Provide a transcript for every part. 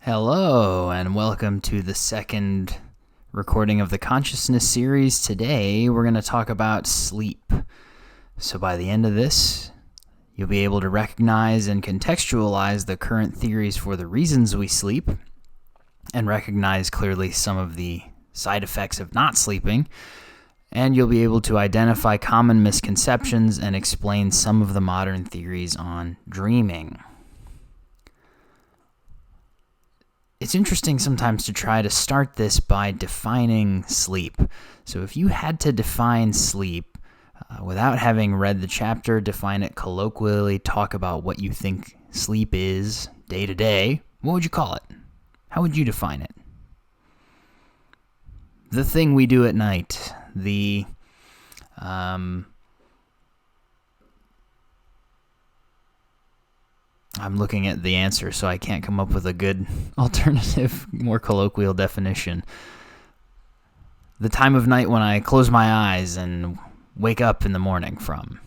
Hello, and welcome to the second recording of the Consciousness series. Today, we're going to talk about sleep. So by the end of this, you'll be able to recognize and contextualize the current theories for the reasons we sleep, and recognize clearly some of the side effects of not sleeping, and you'll be able to identify common misconceptions and explain some of the modern theories on dreaming. It's interesting sometimes to try to start this by defining sleep. So if you had to define sleep without having read the chapter, define it colloquially, talk about what you think sleep is day to day, what would you call it? How would you define it? The thing we do at night, I'm looking at the answer, so I can't come up with a good alternative, more colloquial definition. The time of night when I close my eyes and wake up in the morning from.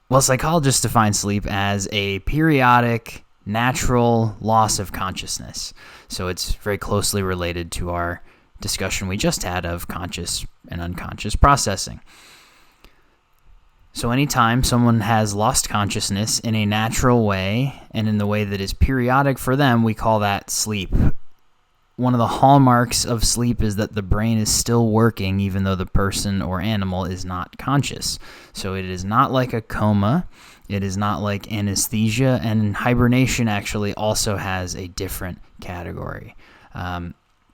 Well, psychologists define sleep as a periodic, natural loss of consciousness. So it's very closely related to our discussion we just had of conscious and unconscious processing. So anytime someone has lost consciousness in a natural way and in the way that is periodic for them, we call that sleep. One of the hallmarks of sleep is that the brain is still working even though the person or animal is not conscious. So it is not like a coma, it is not like anesthesia, and hibernation actually also has a different category.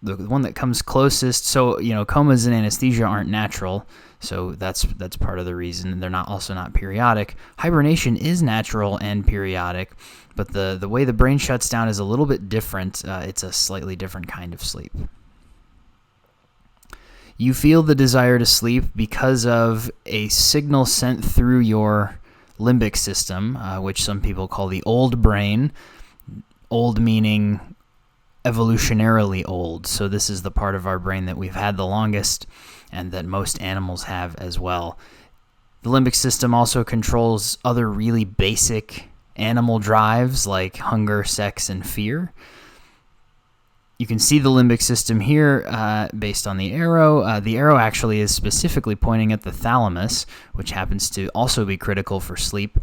The one that comes closest, so comas and anesthesia aren't natural, so that's part of the reason. They're also not periodic. Hibernation is natural and periodic, but the way the brain shuts down is a little bit different. It's a slightly different kind of sleep. You feel the desire to sleep because of a signal sent through your limbic system, which some people call the old brain. Old meaning evolutionarily old. So this is the part of our brain that we've had the longest and that most animals have as well. The limbic system also controls other really basic animal drives like hunger, sex, and fear. You can see the limbic system here based on the arrow. The arrow actually is specifically pointing at the thalamus, which happens to also be critical for sleep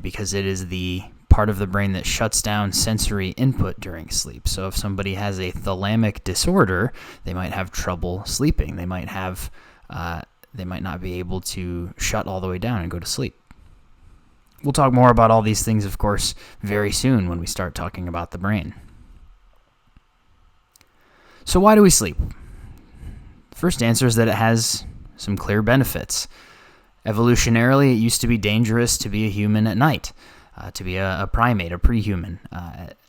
because it is the part of the brain that shuts down sensory input during sleep. So if somebody has a thalamic disorder, they might have trouble sleeping. They might not be able to shut all the way down and go to sleep. We'll talk more about all these things, of course, very soon when we start talking about the brain. So why do we sleep? The first answer is that it has some clear benefits. Evolutionarily, it used to be dangerous to be a human at night. To be a primate, a pre-human,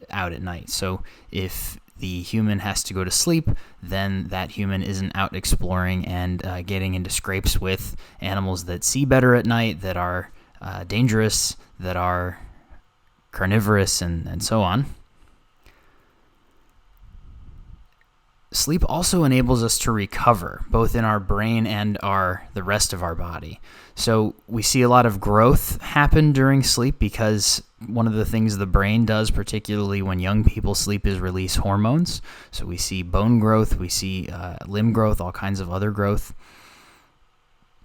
out at night. So if the human has to go to sleep, then that human isn't out exploring and getting into scrapes with animals that see better at night, that are dangerous, that are carnivorous, and so on. Sleep also enables us to recover, both in our brain and the rest of our body. So we see a lot of growth happen during sleep because one of the things the brain does, particularly when young people sleep, is release hormones. So we see bone growth, we see limb growth, all kinds of other growth.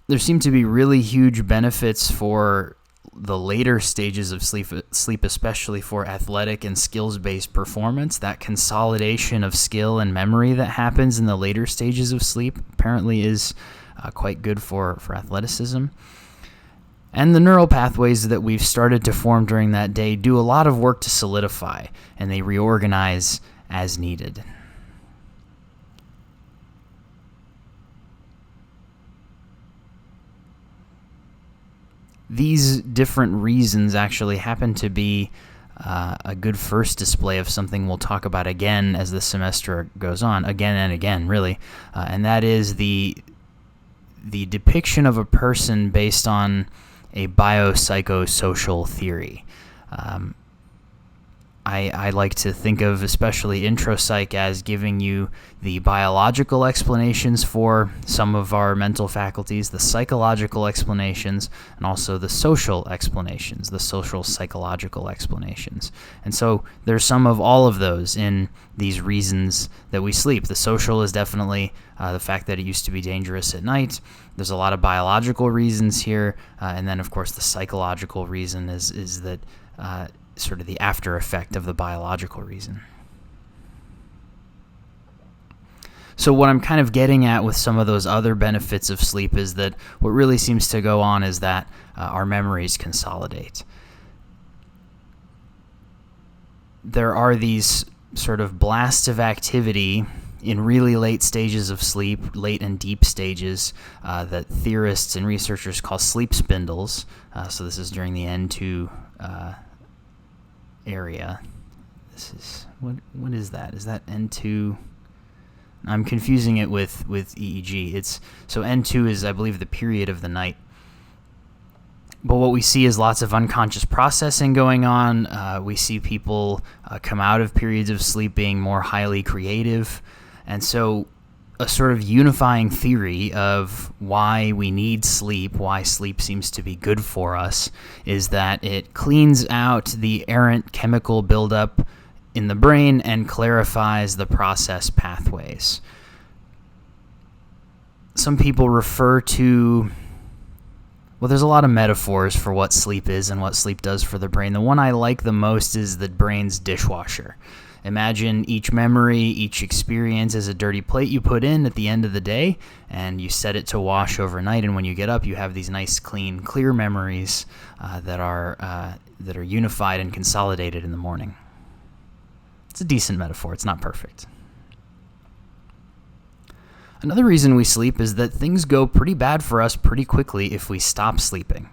There seem to be really huge benefits for the later stages of sleep, especially for athletic and skills-based performance. That consolidation of skill and memory that happens in the later stages of sleep apparently is quite good for athleticism. And the neural pathways that we've started to form during that day do a lot of work to solidify, and they reorganize as needed. These different reasons actually happen to be a good first display of something we'll talk about again as the semester goes on, again and again, really, and that is the depiction of a person based on a biopsychosocial theory. I like to think of especially intropsych as giving you the biological explanations for some of our mental faculties, the psychological explanations, and also the social explanations, the social psychological explanations. And so there's some of all of those in these reasons that we sleep. The social is definitely the fact that it used to be dangerous at night. There's a lot of biological reasons here. And then, of course, the psychological reason is that sort of the after effect of the biological reason. So what I'm kind of getting at with some of those other benefits of sleep is that what really seems to go on is that our memories consolidate. There are these sort of blasts of activity in really late stages of sleep, late and deep stages, that theorists and researchers call sleep spindles. So this is during the N2 area. This is what is that? Is that N2? I'm confusing it with EEG. So N2 is, I believe, the period of the night. But what we see is lots of unconscious processing going on. We see people come out of periods of sleep being more highly creative. And so a sort of unifying theory of why we need sleep, why sleep seems to be good for us, is that it cleans out the errant chemical buildup in the brain and clarifies the process pathways. Some people refer to, well, there's a lot of metaphors for what sleep is and what sleep does for the brain. The one I like the most is the brain's dishwasher. Imagine each memory, each experience as a dirty plate you put in at the end of the day, and you set it to wash overnight, and when you get up, you have these nice, clean, clear memories that are unified and consolidated in the morning. It's a decent metaphor. It's not perfect. Another reason we sleep is that things go pretty bad for us pretty quickly if we stop sleeping.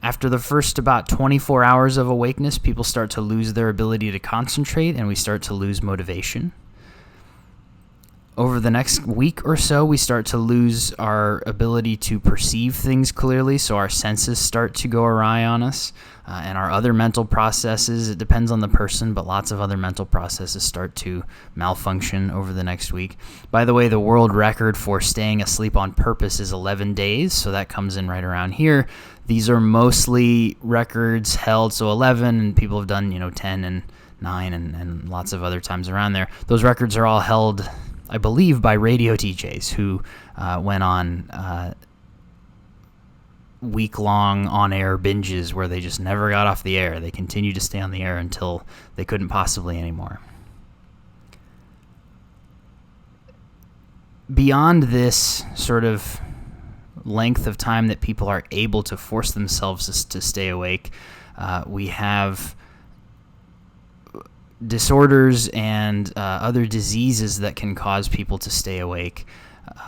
After the first about 24 hours of awakeness, people start to lose their ability to concentrate, and we start to lose motivation. Over the next week or so, we start to lose our ability to perceive things clearly, so our senses start to go awry on us, and our other mental processes, it depends on the person, but lots of other mental processes start to malfunction over the next week. By the way, the world record for staying asleep on purpose is 11 days, so that comes in right around here. These are mostly records held, so 11, and people have done, 10 and 9 and lots of other times around there. Those records are all held, I believe, by radio DJs who went on week-long on-air binges where they just never got off the air. They continued to stay on the air until they couldn't possibly anymore. Beyond this sort of length of time that people are able to force themselves to stay awake, we have disorders and other diseases that can cause people to stay awake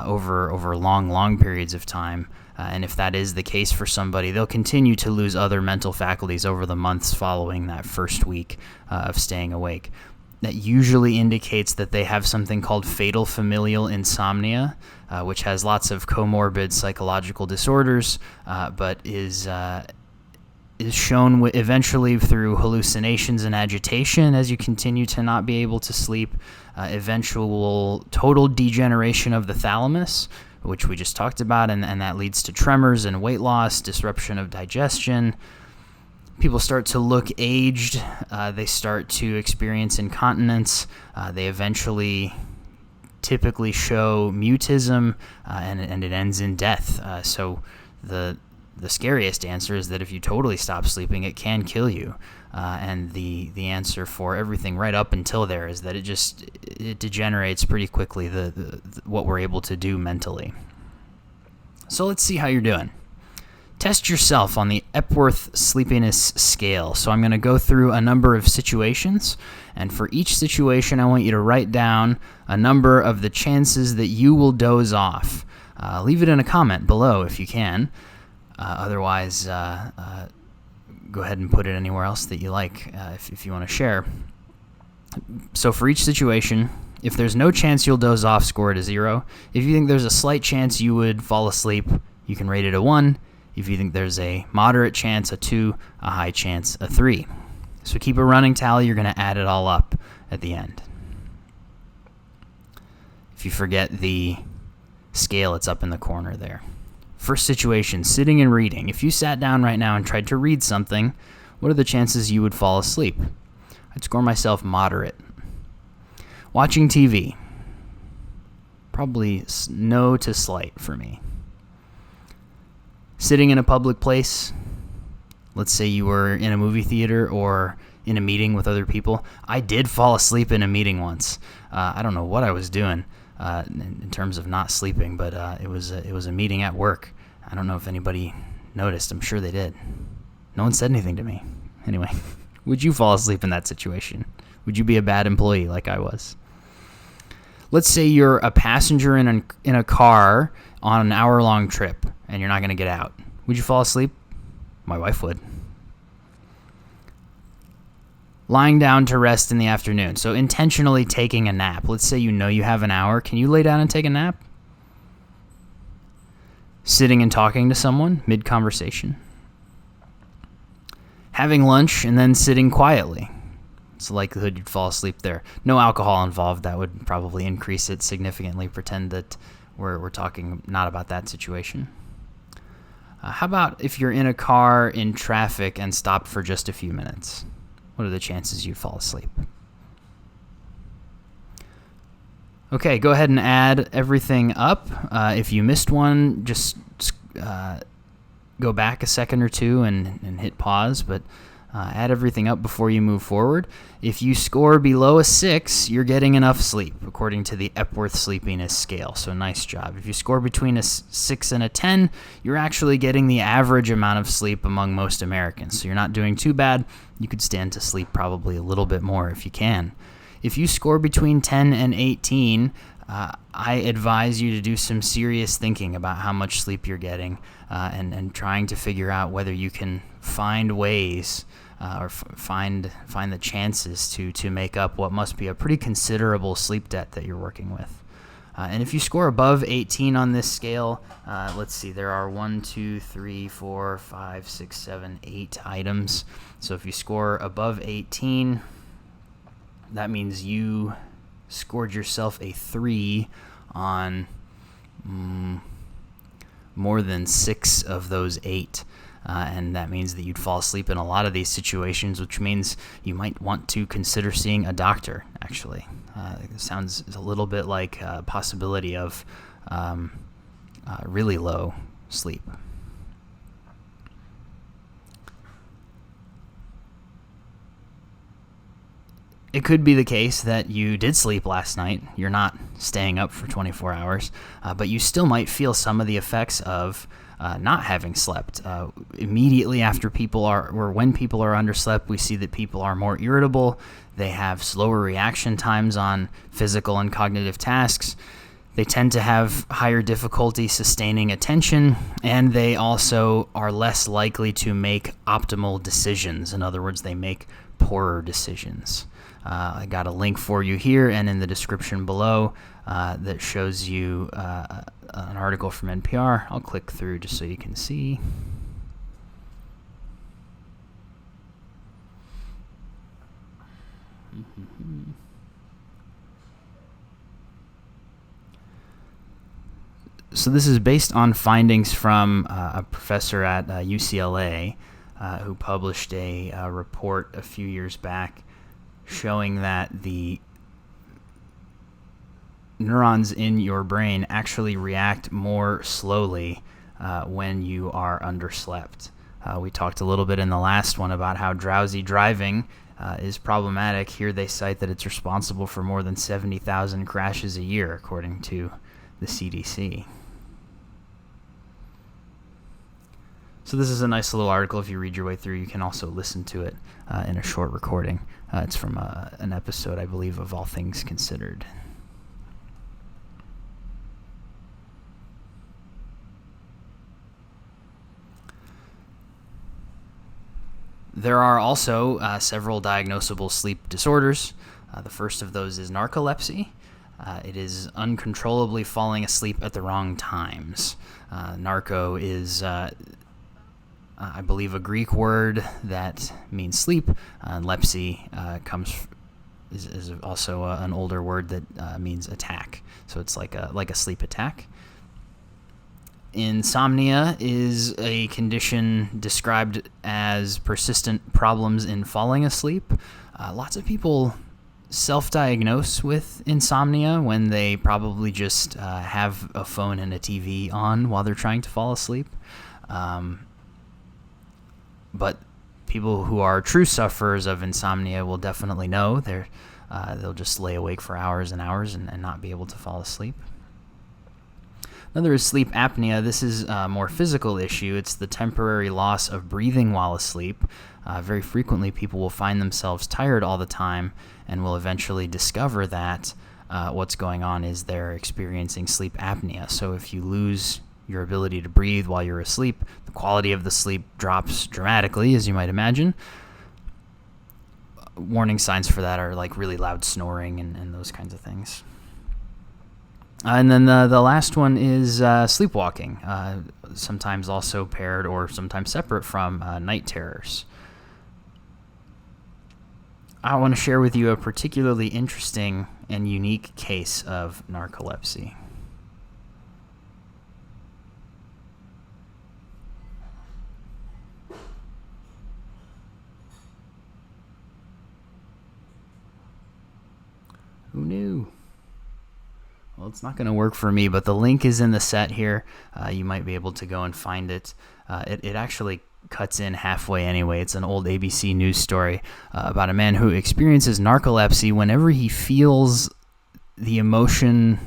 over long periods of time. And if that is the case for somebody, they'll continue to lose other mental faculties over the months following that first week of staying awake. That usually indicates that they have something called fatal familial insomnia, which has lots of comorbid psychological disorders, but is shown eventually through hallucinations and agitation as you continue to not be able to sleep, eventual total degeneration of the thalamus, which we just talked about, and that leads to tremors and weight loss, disruption of digestion. People start to look aged. They start to experience incontinence. They eventually typically show mutism, and it ends in death. So the scariest answer is that if you totally stop sleeping, it can kill you. And the answer for everything right up until there is that it degenerates pretty quickly, the what we're able to do mentally. So let's see how you're doing. Test yourself on the Epworth Sleepiness Scale. So I'm going to go through a number of situations, and for each situation, I want you to write down a number of the chances that you will doze off. Leave it in a comment below if you can. Otherwise, go ahead and put it anywhere else that you like if you want to share. So for each situation, if there's no chance you'll doze off, score it a 0. If you think there's a slight chance you would fall asleep, you can rate it a 1. If you think there's a moderate chance, a 2, a high chance, a 3. So keep a running tally. You're going to add it all up at the end. If you forget the scale, it's up in the corner there. First situation, sitting and reading. If you sat down right now and tried to read something, what are the chances you would fall asleep? I'd score myself moderate. Watching TV. Probably no to slight for me. Sitting in a public place. Let's say you were in a movie theater or in a meeting with other people. I did fall asleep in a meeting once. I don't know what I was doing in terms of not sleeping, but it was a meeting at work. I don't know if anybody noticed. I'm sure they did. No one said anything to me. Anyway, would you fall asleep in that situation? Would you be a bad employee like I was? Let's say you're a passenger in a car on an hour-long trip and you're not going to get out. Would you fall asleep? My wife would. Lying down to rest in the afternoon. So intentionally taking a nap. Let's say you know you have an hour. Can you lay down and take a nap? Sitting and talking to someone mid-conversation. Having lunch and then sitting quietly. It's the likelihood you'd fall asleep there. No alcohol involved. That would probably increase it significantly. Pretend that we're talking not about that situation. How about if you're in a car in traffic and stopped for just a few minutes? What are the chances you'd fall asleep? Okay, go ahead and add everything up. If you missed one, just go back a second or two and hit pause, but add everything up before you move forward. If you score below a 6, you're getting enough sleep, according to the Epworth Sleepiness Scale, so nice job. If you score between a 6 and a 10, you're actually getting the average amount of sleep among most Americans, so you're not doing too bad. You could stand to sleep probably a little bit more if you can. If you score between 10 and 18, I advise you to do some serious thinking about how much sleep you're getting and trying to figure out whether you can find ways or find the chances to make up what must be a pretty considerable sleep debt that you're working with. And if you score above 18 on this scale, let's see, there are 1, 2, 3, 4, 5, 6, 7, 8 items. So if you score above 18, that means you scored yourself a 3 on more than 6 of those 8. And that means that you'd fall asleep in a lot of these situations, which means you might want to consider seeing a doctor, actually. It sounds a little bit like a possibility of really low sleep. It could be the case that you did sleep last night. You're not staying up for 24 hours, but you still might feel some of the effects of not having slept. Immediately after when people are underslept, we see that people are more irritable. They have slower reaction times on physical and cognitive tasks. They tend to have higher difficulty sustaining attention, and they also are less likely to make optimal decisions. In other words, they make poorer decisions. I got a link for you here and in the description below that shows you an article from NPR. I'll click through just so you can see. So this is based on findings from a professor at UCLA who published a report a few years back showing that the neurons in your brain actually react more slowly when you are underslept. We talked a little bit in the last one about how drowsy driving is problematic. Here they cite that it's responsible for more than 70,000 crashes a year, according to the CDC. So this is a nice little article. If you read your way through, you can also listen to it in a short recording. It's from an episode, I believe, of All Things Considered. There are also several diagnosable sleep disorders. The first of those is narcolepsy. It is uncontrollably falling asleep at the wrong times. Narco is I believe, a Greek word that means sleep. Lepsy is also an older word that means attack. So it's like a sleep attack. Insomnia is a condition described as persistent problems in falling asleep. Lots of people self-diagnose with insomnia when they probably just have a phone and a TV on while they're trying to fall asleep. But people who are true sufferers of insomnia will definitely know they'll just lay awake for hours and hours and not be able to fall asleep. Another is sleep apnea. This is a more physical issue. It's the temporary loss of breathing while asleep. Very frequently, people will find themselves tired all the time and will eventually discover that what's going on is they're experiencing sleep apnea. So if you lose your ability to breathe while you're asleep, the quality of the sleep drops dramatically, as you might imagine. Warning signs for that are like really loud snoring and those kinds of things. And then the last one is sleepwalking, sometimes also paired or sometimes separate from night terrors. I want to share with you a particularly interesting and unique case of narcolepsy. Who knew? Well, it's not going to work for me, but the link is in the set here. You might be able to go and find it. It actually cuts in halfway anyway. It's an old ABC News story about a man who experiences narcolepsy whenever he feels the emotion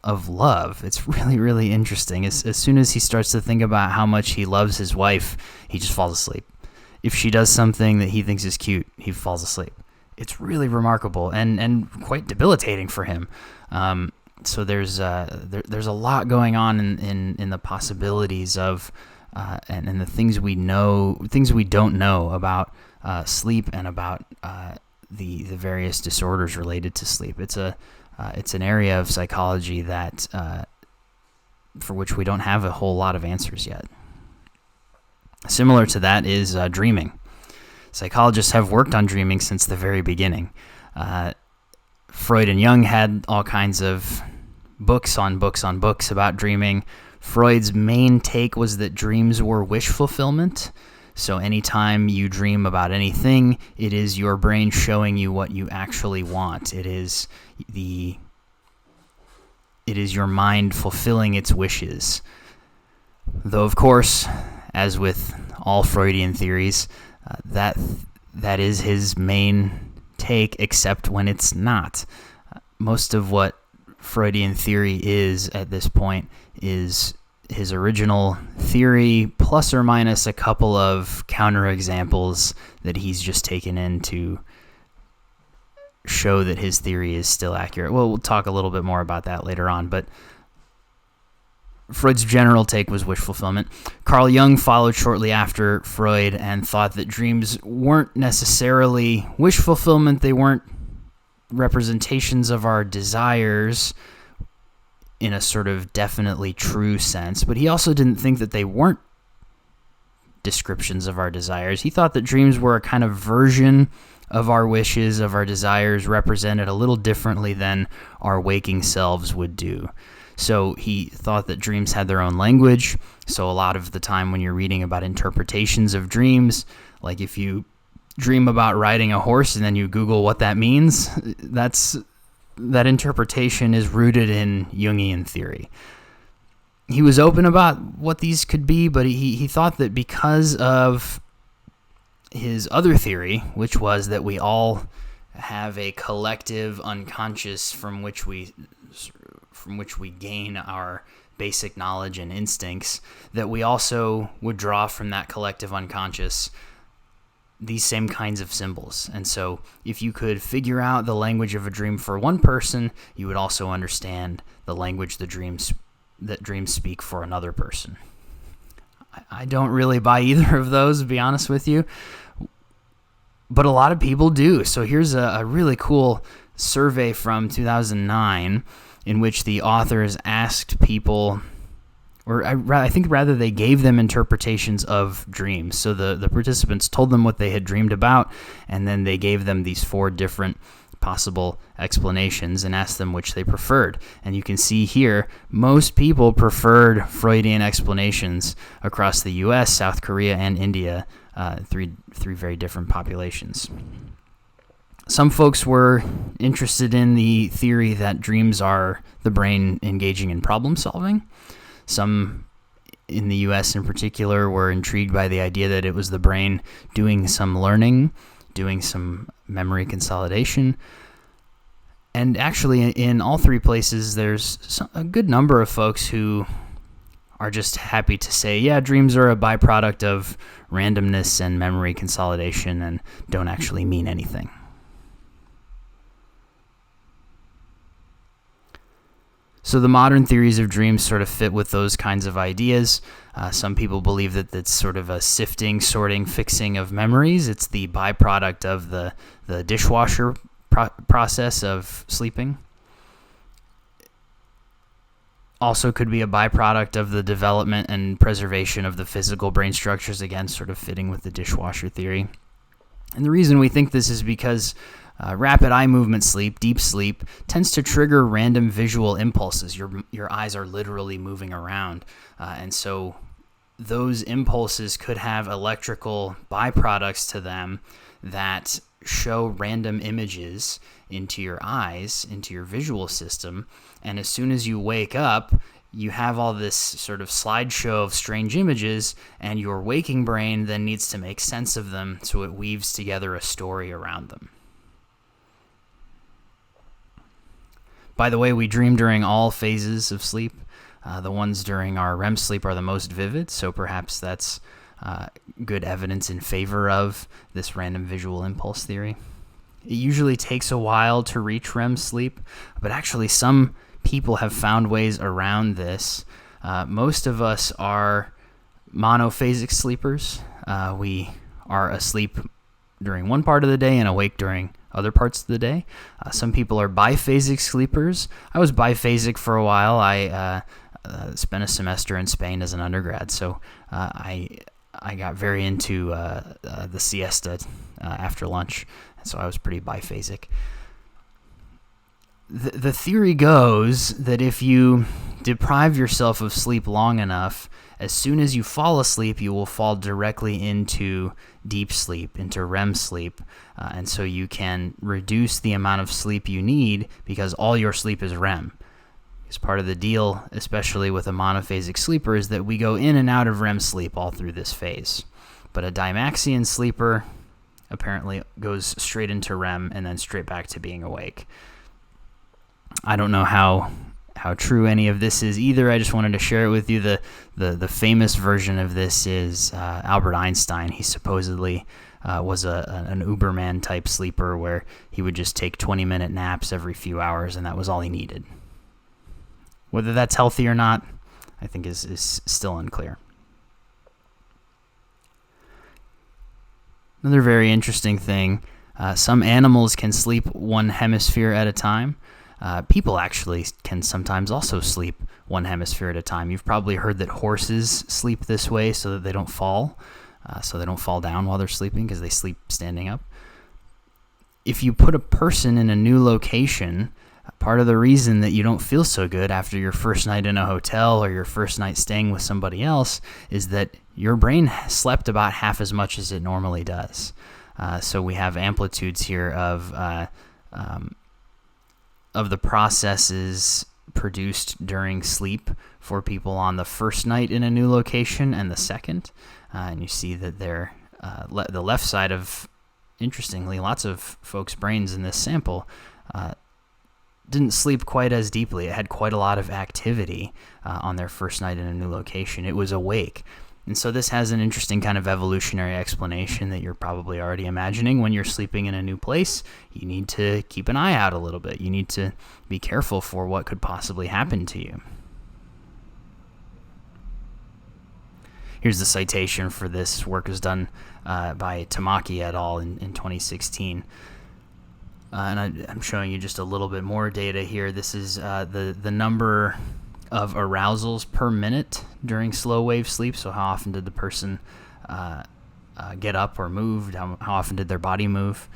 of love. It's really, really interesting. As soon as he starts to think about how much he loves his wife, he just falls asleep. If she does something that he thinks is cute, he falls asleep. It's really remarkable and quite debilitating for him. So there's a lot going on in the possibilities of and the things we know, things we don't know about sleep and about the various disorders related to sleep. It's an area of psychology that for which we don't have a whole lot of answers yet. Similar to that is dreaming. Psychologists have worked on dreaming since the very beginning. Freud and Jung had all kinds of books on books about dreaming. Freud's main take was that dreams were wish fulfillment. So anytime you dream about anything, it is your brain showing you what you actually want. It is your mind fulfilling its wishes. Though, of course, as with all Freudian theories, that is his main take, except when it's not. Most of what Freudian theory is at this point is his original theory, plus or minus a couple of counterexamples that he's just taken in to show that his theory is still accurate. Well, we'll talk a little bit more about that later on, but Freud's general take was wish fulfillment. Carl Jung followed shortly after Freud and thought that dreams weren't necessarily wish fulfillment. They weren't representations of our desires in a sort of definitely true sense, but he also didn't think that they weren't descriptions of our desires. He thought that dreams were a kind of version of our wishes, of our desires, represented a little differently than our waking selves would do. So he thought that dreams had their own language. So a lot of the time when you're reading about interpretations of dreams, like if you dream about riding a horse and then you Google what that means, that interpretation is rooted in Jungian theory. He was open about what these could be, but he thought that because of his other theory, which was that we all have a collective unconscious from which we gain our basic knowledge and instincts, that we also would draw from that collective unconscious these same kinds of symbols. And so if you could figure out the language of a dream for one person, you would also understand the language that dreams speak for another person. I don't really buy either of those, to be honest with you, but a lot of people do. So here's a really cool survey from 2009 in which the authors asked people, or I think rather they gave them interpretations of dreams. So the participants told them what they had dreamed about, and then they gave them these 4 different possible explanations and asked them which they preferred. And you can see here, most people preferred Freudian explanations across the US, South Korea, and India, three very different populations. Some folks were interested in the theory that dreams are the brain engaging in problem solving. Some in the US in particular were intrigued by the idea that it was the brain doing some learning, doing some memory consolidation. And actually, in all 3 places, there's a good number of folks who are just happy to say, yeah, dreams are a byproduct of randomness and memory consolidation and don't actually mean anything. So the modern theories of dreams sort of fit with those kinds of ideas. Some people believe that it's sort of a sifting, sorting, fixing of memories. It's the byproduct of the dishwasher process of sleeping. Also could be a byproduct of the development and preservation of the physical brain structures, again, sort of fitting with the dishwasher theory. And the reason we think this is because rapid eye movement sleep, deep sleep, tends to trigger random visual impulses. Your eyes are literally moving around. And so those impulses could have electrical byproducts to them that show random images into your eyes, into your visual system. And as soon as you wake up, you have all this sort of slideshow of strange images, and your waking brain then needs to make sense of them, so it weaves together a story around them. By the way, we dream during all phases of sleep. The ones during our REM sleep are the most vivid, so perhaps that's good evidence in favor of this random visual impulse theory. It usually takes a while to reach REM sleep, but actually some people have found ways around this. Most of us are monophasic sleepers. We are asleep during one part of the day and awake during other parts of the day. Some people are biphasic sleepers. I was biphasic for a while. I spent a semester in Spain as an undergrad, so I got very into the siesta after lunch, so I was pretty biphasic. The theory goes that if you deprive yourself of sleep long enough, as soon as you fall asleep, you will fall directly into deep sleep, into REM sleep, and so you can reduce the amount of sleep you need because all your sleep is REM. Because part of the deal, especially with a monophasic sleeper, is that we go in and out of REM sleep all through this phase. But a Dymaxian sleeper apparently goes straight into REM and then straight back to being awake. I don't know how true any of this is either. I just wanted to share it with you. The famous version of this is Albert Einstein. He supposedly was an Uberman type sleeper where he would just take 20-minute naps every few hours, and that was all he needed. Whether that's healthy or not, I think is still unclear. Another very interesting thing, some animals can sleep one hemisphere at a time. People actually can sometimes also sleep one hemisphere at a time. You've probably heard that horses sleep this way so that they don't fall, down while they're sleeping because they sleep standing up. If you put a person in a new location, part of the reason that you don't feel so good after your first night in a hotel or your first night staying with somebody else is that your brain slept about half as much as it normally does. So we have amplitudes here of the processes produced during sleep for people on the first night in a new location and the second. And you see that they're the left side of, interestingly, lots of folks' brains in this sample didn't sleep quite as deeply. It had quite a lot of activity on their first night in a new location. It was awake. And so this has an interesting kind of evolutionary explanation that you're probably already imagining. When you're sleeping in a new place, you need to keep an eye out a little bit. You need to be careful for what could possibly happen to you. Here's the citation for this. Work was done by Tamaki et al. in 2016. And I'm showing you just a little bit more data here. This is the number of arousals per minute during slow wave sleep. So how often did the person get up or move? How often did their body move?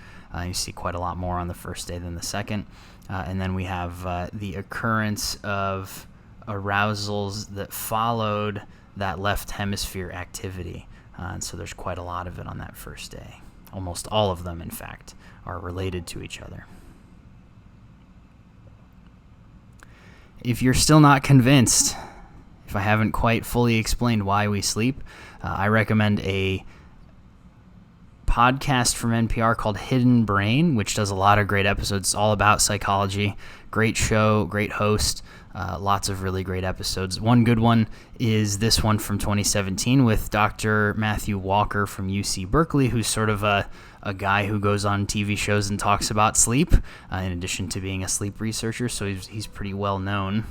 You see quite a lot more on the first day than the second. And then we have the occurrence of arousals that followed that left hemisphere activity. And so there's quite a lot of it on that first day. Almost all of them, in fact, are related to each other. If you're still not convinced, if I haven't quite fully explained why we sleep, I recommend a podcast from NPR called Hidden Brain, which does a lot of great episodes. It's all about psychology. Great show, great host, lots of really great episodes. One good one is this one from 2017 with Dr. Matthew Walker from UC Berkeley, who's sort of a guy who goes on TV shows and talks about sleep, in addition to being a sleep researcher, so he's pretty well known.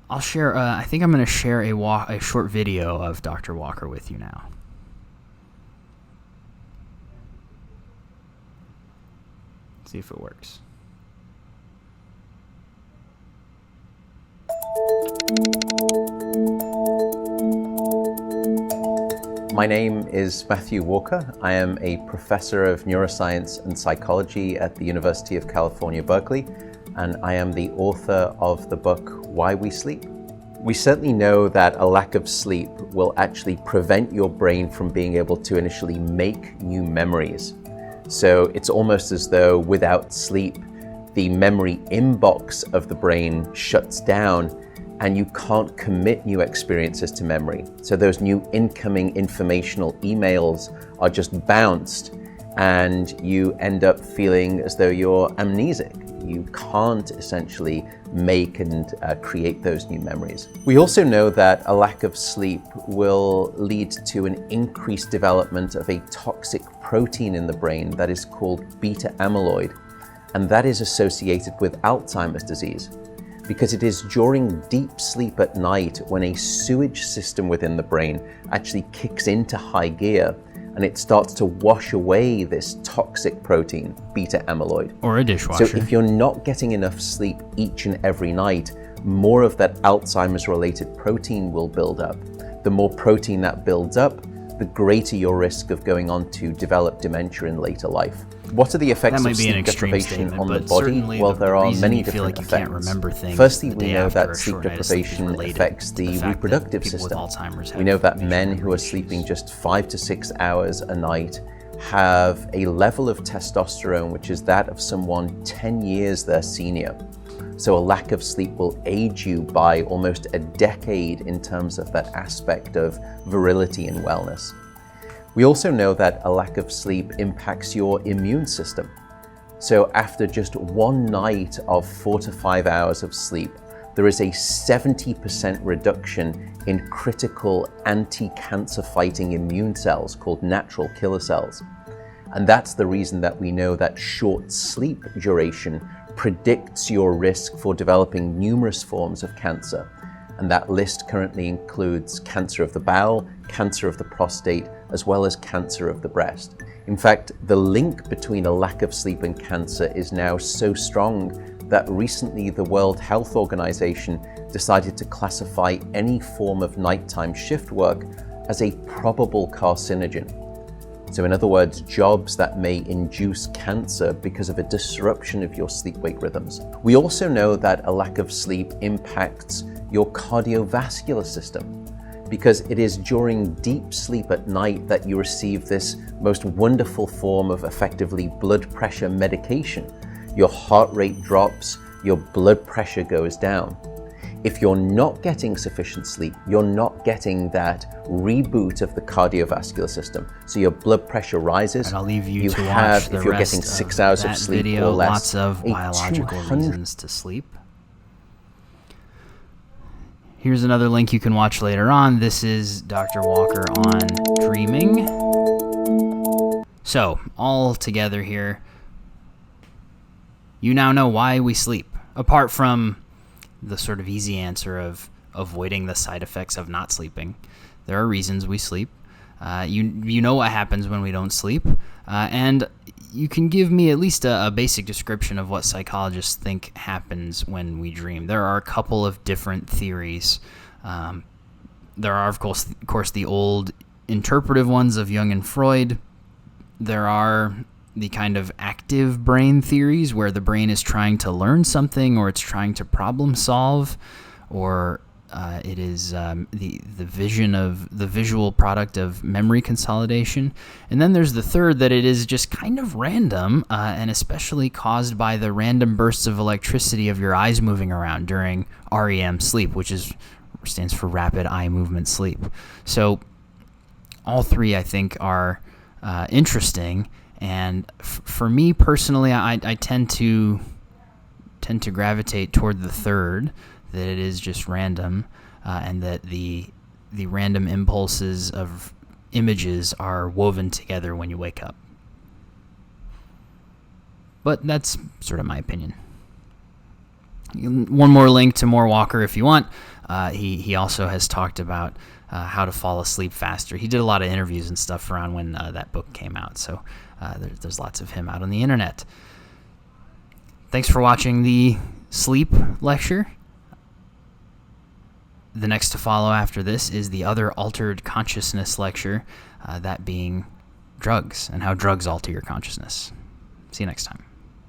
I'll share. I think I'm going to share a short video of Dr. Walker with you now. See if it works. My name is Matthew Walker. I am a professor of neuroscience and psychology at the University of California, Berkeley, and I am the author of the book, Why We Sleep. We certainly know that a lack of sleep will actually prevent your brain from being able to initially make new memories. So it's almost as though without sleep, the memory inbox of the brain shuts down and you can't commit new experiences to memory. So those new incoming informational emails are just bounced and you end up feeling as though you're amnesic. You can't essentially make and create those new memories. We also know that a lack of sleep will lead to an increased development of a toxic protein in the brain that is called beta amyloid, and that is associated with Alzheimer's disease, because it is during deep sleep at night when a sewage system within the brain actually kicks into high gear and it starts to wash away this toxic protein, beta amyloid. Or a dishwasher. So if you're not getting enough sleep each and every night, more of that Alzheimer's-related protein will build up. The more protein that builds up, the greater your risk of going on to develop dementia in later life. What are the effects of sleep deprivation on the body? Well, there are many different effects. Firstly, we know that sleep deprivation affects the reproductive system. We know that men who are sleeping just 5 to 6 hours a night have a level of testosterone which is that of someone 10 years their senior. So a lack of sleep will age you by almost a decade in terms of that aspect of virility and wellness. We also know that a lack of sleep impacts your immune system. So after just one night of 4 to 5 hours of sleep, there is a 70% reduction in critical anti-cancer fighting immune cells called natural killer cells. And that's the reason that we know that short sleep duration predicts your risk for developing numerous forms of cancer. And that list currently includes cancer of the bowel, cancer of the prostate, as well as cancer of the breast. In fact, the link between a lack of sleep and cancer is now so strong that recently the World Health Organization decided to classify any form of nighttime shift work as a probable carcinogen. So in other words, jobs that may induce cancer because of a disruption of your sleep-wake rhythms. We also know that a lack of sleep impacts your cardiovascular system, because it is during deep sleep at night that you receive this most wonderful form of effectively blood pressure medication. Your heart rate drops, your blood pressure goes down. If you're not getting sufficient sleep, you're not getting that reboot of the cardiovascular system. So your blood pressure rises. And I'll leave you to watch the if you're rest getting 6 hours of sleep video, or less, lots of biological reasons to sleep. Here's another link you can watch later on. This is Dr. Walker on dreaming. So, all together here, you now know why we sleep. Apart from the sort of easy answer of avoiding the side effects of not sleeping, there are reasons we sleep. You know what happens when we don't sleep, and you can give me at least a basic description of what psychologists think happens when we dream. There are a couple of different theories. There are, of course, the old interpretive ones of Jung and Freud. There are the kind of active brain theories where the brain is trying to learn something, or it's trying to problem solve, or it is the visual product of memory consolidation. And then there's the third, that it is just kind of random, and especially caused by the random bursts of electricity of your eyes moving around during REM sleep, which stands for rapid eye movement sleep. So all three, I think, are interesting. And for me personally, I tend to gravitate toward the third, that it is just random, and that the random impulses of images are woven together when you wake up. But that's sort of my opinion. One more link to Moore Walker if you want. He also has talked about how to fall asleep faster. He did a lot of interviews and stuff around when that book came out, so there's lots of him out on the internet. Thanks for watching the sleep lecture. The next to follow after this is the other altered consciousness lecture, that being drugs and how drugs alter your consciousness. See you next time.